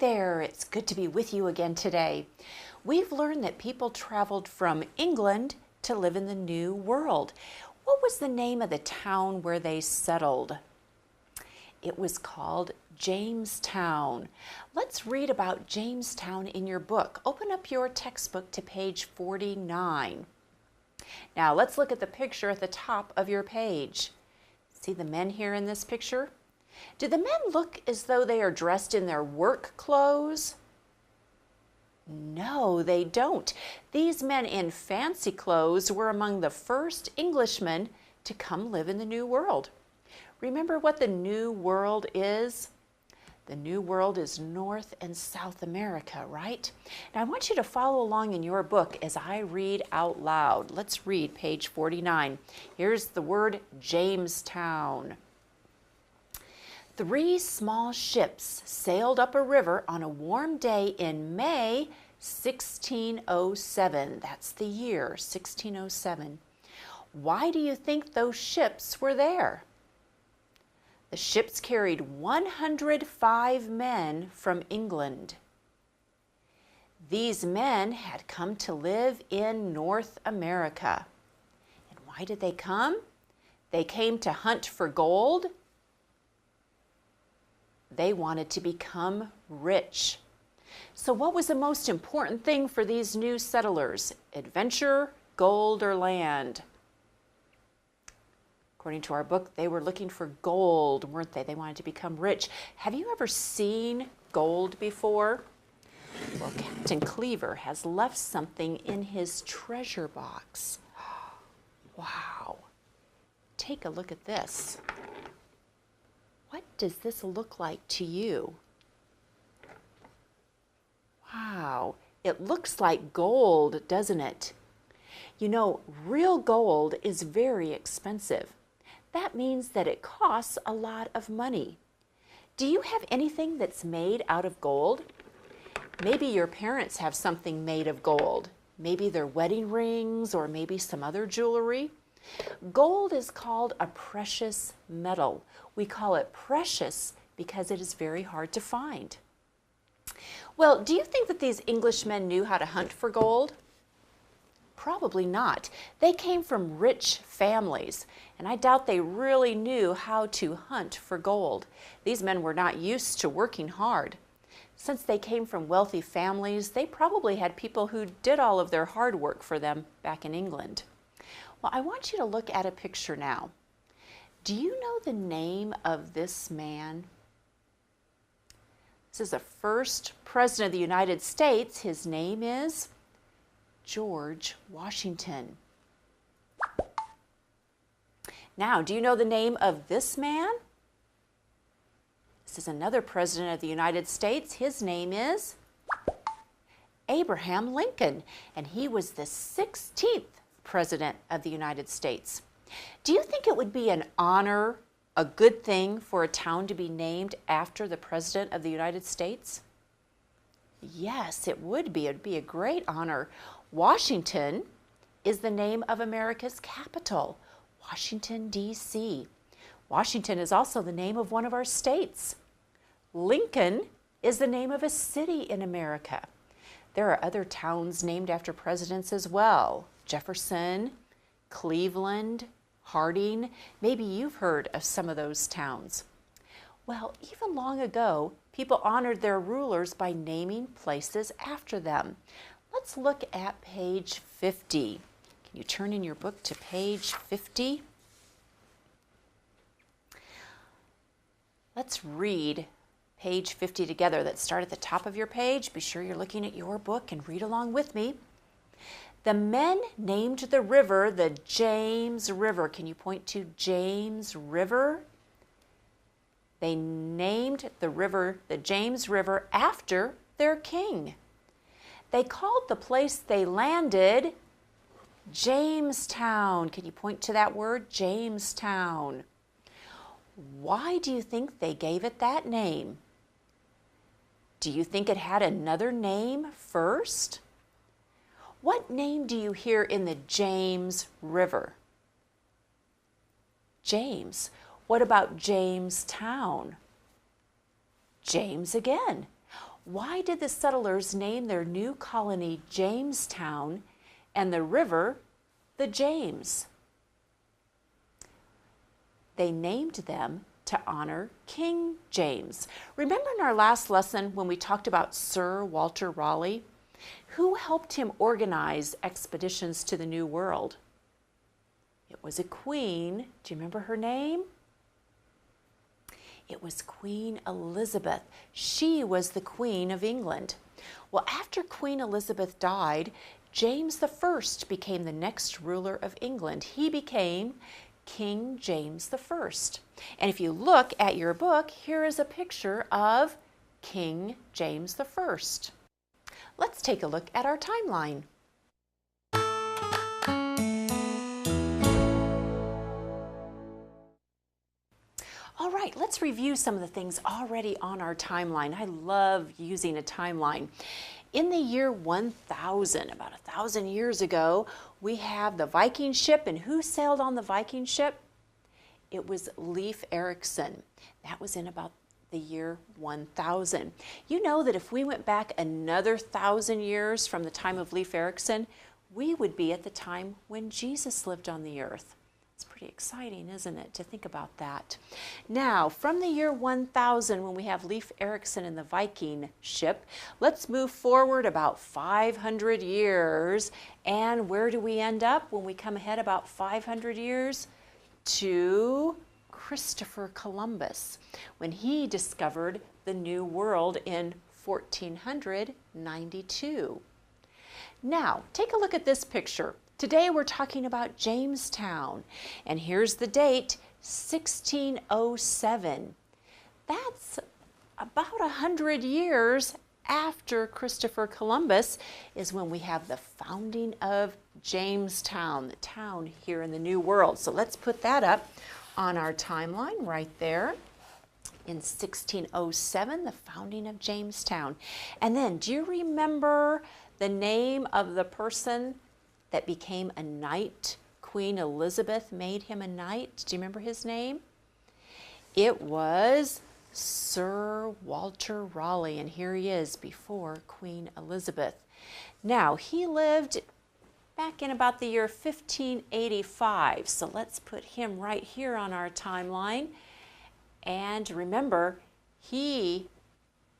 there, it's good to be with you again today. We've learned that people traveled from England to live in the New World. What was the name of the town where they settled? It was called Jamestown. Let's read about Jamestown in your book. Open up your textbook to page 49. Now let's look at the picture at the top of your page. See the men here in this picture? Do the men look as though they are dressed in their work clothes? No, they don't. These men in fancy clothes were among the first Englishmen to come live in the New World. Remember what the New World is? The New World is North and South America, right? Now I want you to follow along in your book as I read out loud. Let's read page 49. Here's the word Jamestown. 3 small ships sailed up a river on a warm day in May 1607. That's the year, 1607. Why do you think those ships were there? The ships carried 105 men from England. These men had come to live in North America. And why did they come? They came to hunt for gold. They wanted to become rich. So what was the most important thing for these new settlers? Adventure, gold, or land? According to our book, they were looking for gold, weren't they? They wanted to become rich. Have you ever seen gold before? Well, Captain Kleever has left something in his treasure box. Wow. Take a look at this. What does this look like to you? Wow, it looks like gold, doesn't it? You know, real gold is very expensive. That means that it costs a lot of money. Do you have anything that's made out of gold? Maybe your parents have something made of gold. Maybe their wedding rings or maybe some other jewelry. Gold is called a precious metal. We call it precious because it is very hard to find. Well, do you think that these Englishmen knew how to hunt for gold? Probably not. They came from rich families, and I doubt they really knew how to hunt for gold. These men were not used to working hard. Since they came from wealthy families, they probably had people who did all of their hard work for them back in England. Well, I want you to look at a picture now. Do you know the name of this man? This is the first president of the United States. His name is George Washington. Now, do you know the name of this man? This is another president of the United States. His name is Abraham Lincoln, and he was the 16th president of the United States. Do you think it would be an honor, a good thing for a town to be named after the President of the United States? Yes, it would be. It would be a great honor. Washington is the name of America's capital, Washington, D.C. Washington is also the name of one of our states. Lincoln is the name of a city in America. There are other towns named after presidents as well. Jefferson, Cleveland, Harding. Maybe you've heard of some of those towns. Well, even long ago, people honored their rulers by naming places after them. Let's look at page 50. Can you turn in your book to page 50? Let's read page 50 together. Let's start at the top of your page. Be sure you're looking at your book and read along with me. The men named the river the James River. Can you point to James River? They named the river the James River after their king. They called the place they landed Jamestown. Can you point to that word, Jamestown? Why do you think they gave it that name? Do you think it had another name first? What name do you hear in the James River? James. What about Jamestown? James again. Why did the settlers name their new colony Jamestown and the river the James? They named them to honor King James. Remember in our last lesson when we talked about Sir Walter Raleigh? Who helped him organize expeditions to the New World? It was a queen. Do you remember her name? It was Queen Elizabeth. She was the Queen of England. Well, after Queen Elizabeth died, James I became the next ruler of England. He became King James I. And if you look at your book, here is a picture of King James I. Let's take a look at our timeline. All right, let's review some of the things already on our timeline. I love using a timeline. In the year 1000, about 1,000 years ago, we have the Viking ship, and who sailed on the Viking ship? It was Leif Erikson. That was in about the year 1000. You know that if we went back another 1,000 years from the time of Leif Erikson, we would be at the time when Jesus lived on the earth. It's pretty exciting, isn't it, to think about that. Now, from the year 1000, when we have Leif Erikson in the Viking ship, let's move forward about 500 years. And where do we end up when we come ahead about 500 years? To Christopher Columbus, when he discovered the New World in 1492. Now, take a look at this picture. Today we're talking about Jamestown, and here's the date, 1607. That's about 100 years after Christopher Columbus is when we have the founding of Jamestown, the town here in the New World. So let's put that up on our timeline right there. In 1607, the founding of Jamestown. And then, do you remember the name of the person that became a knight? Queen Elizabeth made him a knight. Do you remember his name? It was Sir Walter Raleigh, and here he is before Queen Elizabeth. Now, he lived back in about the year 1585, so let's put him right here on our timeline. And remember, he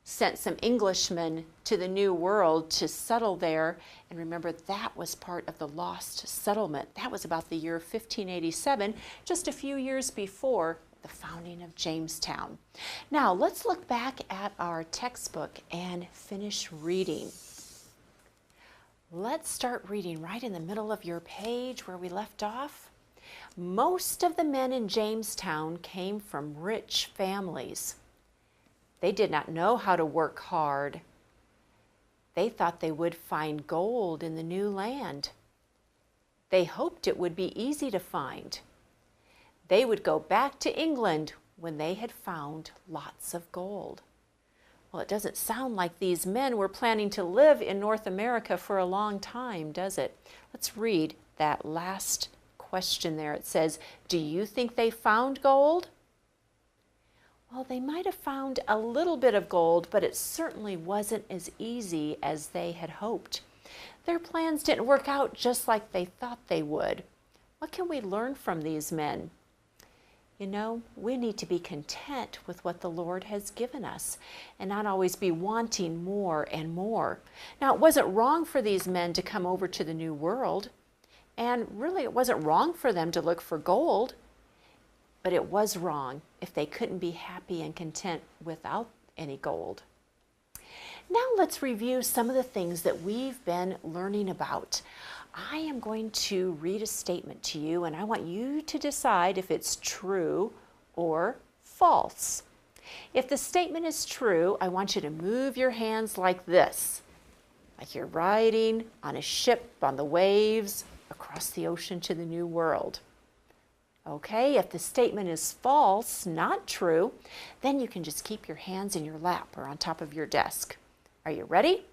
sent some Englishmen to the New World to settle there. And remember, that was part of the lost settlement. That was about the year 1587, just a few years before the founding of Jamestown. Now, let's look back at our textbook and finish reading. Let's start reading right in the middle of your page where we left off. Most of the men in Jamestown came from rich families. They did not know how to work hard. They thought they would find gold in the new land. They hoped it would be easy to find. They would go back to England when they had found lots of gold. Well, it doesn't sound like these men were planning to live in North America for a long time, does it? Let's read that last question there. It says, do you think they found gold? Well, they might have found a little bit of gold, but it certainly wasn't as easy as they had hoped. Their plans didn't work out just like they thought they would. What can we learn from these men? You know, we need to be content with what the Lord has given us and not always be wanting more and more. Now, it wasn't wrong for these men to come over to the New World, and really it wasn't wrong for them to look for gold, but it was wrong if they couldn't be happy and content without any gold. Now let's review some of the things that we've been learning about. I am going to read a statement to you, and I want you to decide if it's true or false. If the statement is true, I want you to move your hands like this, like you're riding on a ship on the waves across the ocean to the New World. Okay, if the statement is false, not true, then you can just keep your hands in your lap or on top of your desk. Are you ready?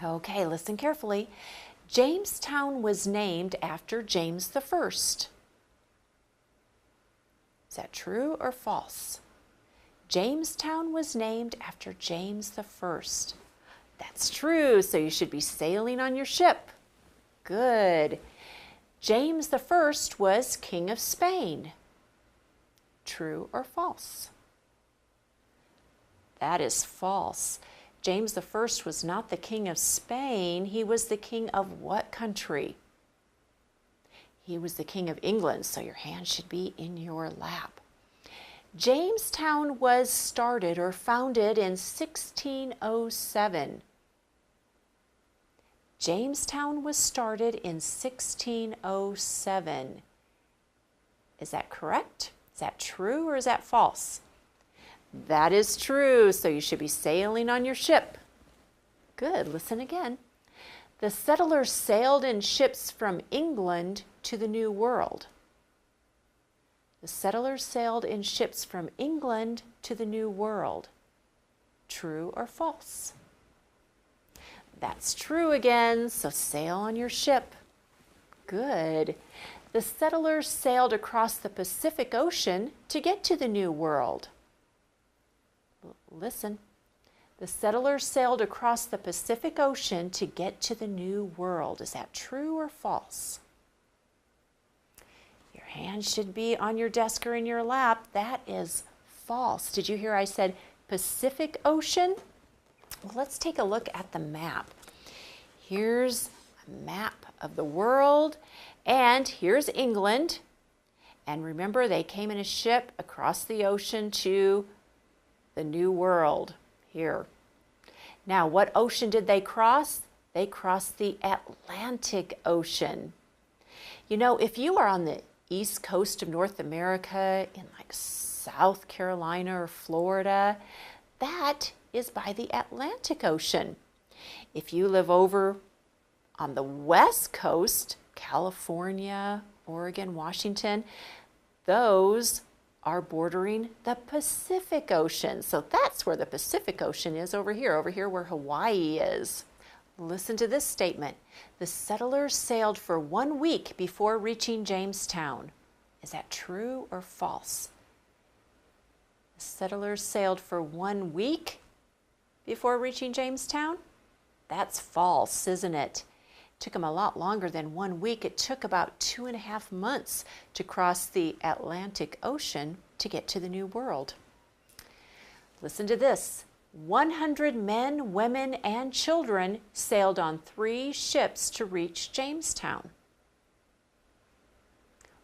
Okay, listen carefully. Jamestown was named after James I. Is that true or false? Jamestown was named after James the First. That's true, so you should be sailing on your ship. Good. James the First was King of Spain. True or false? That is false. James the First was not the King of Spain. He was the king of what country? He was the King of England, so your hand should be in your lap. Jamestown was started or founded in 1607. Jamestown was started in 1607. Is that correct? Is that true or is that false? That is true, so you should be sailing on your ship. Good, listen again. The settlers sailed in ships from England to the New World. The settlers sailed in ships from England to the New World. True or false? That's true again, so sail on your ship. Good. The settlers sailed across the Pacific Ocean to get to the New World. Listen. The settlers sailed across the Pacific Ocean to get to the New World. Is that true or false? Your hand should be on your desk or in your lap. That is false. Did you hear I said Pacific Ocean? Well, let's take a look at the map. Here's a map of the world, and here's England. And remember, they came in a ship across the ocean to the New World. Here. Now, what ocean did they cross? They crossed the Atlantic Ocean. You know, if you are on the east coast of North America, in like South Carolina or Florida, that is by the Atlantic Ocean. If you live over on the west coast, California, Oregon, Washington, those are bordering the Pacific Ocean. So that's where the Pacific Ocean is, over here where Hawaii is. Listen to this statement. The settlers sailed for 1 week before reaching Jamestown. Is that true or false? The settlers sailed for 1 week before reaching Jamestown? That's false, isn't it? It took them a lot longer than 1 week. It took about 2.5 months to cross the Atlantic Ocean to get to the New World. Listen to this. 100 men, women, and children sailed on 3 ships to reach Jamestown.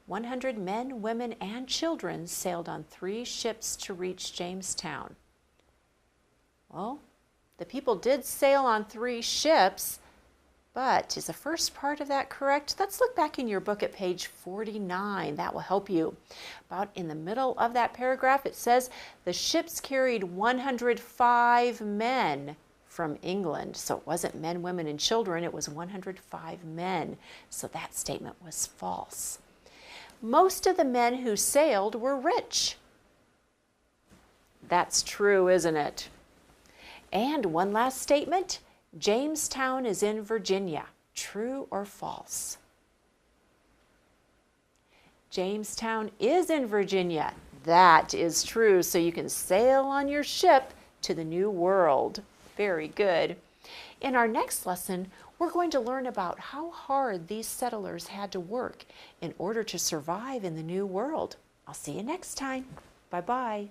100 men, women, and children sailed on 3 ships to reach Jamestown. Well, the people did sail on 3 ships, but is the first part of that correct? Let's look back in your book at page 49. That will help you. About in the middle of that paragraph, it says, the ships carried 105 men from England. So it wasn't men, women, and children. It was 105 men. So that statement was false. Most of the men who sailed were rich. That's true, isn't it? And one last statement. Jamestown is in Virginia. True or false? Jamestown is in Virginia. That is true. So you can sail on your ship to the New World. Very good. In our next lesson, we're going to learn about how hard these settlers had to work in order to survive in the New World. I'll see you next time. Bye-bye.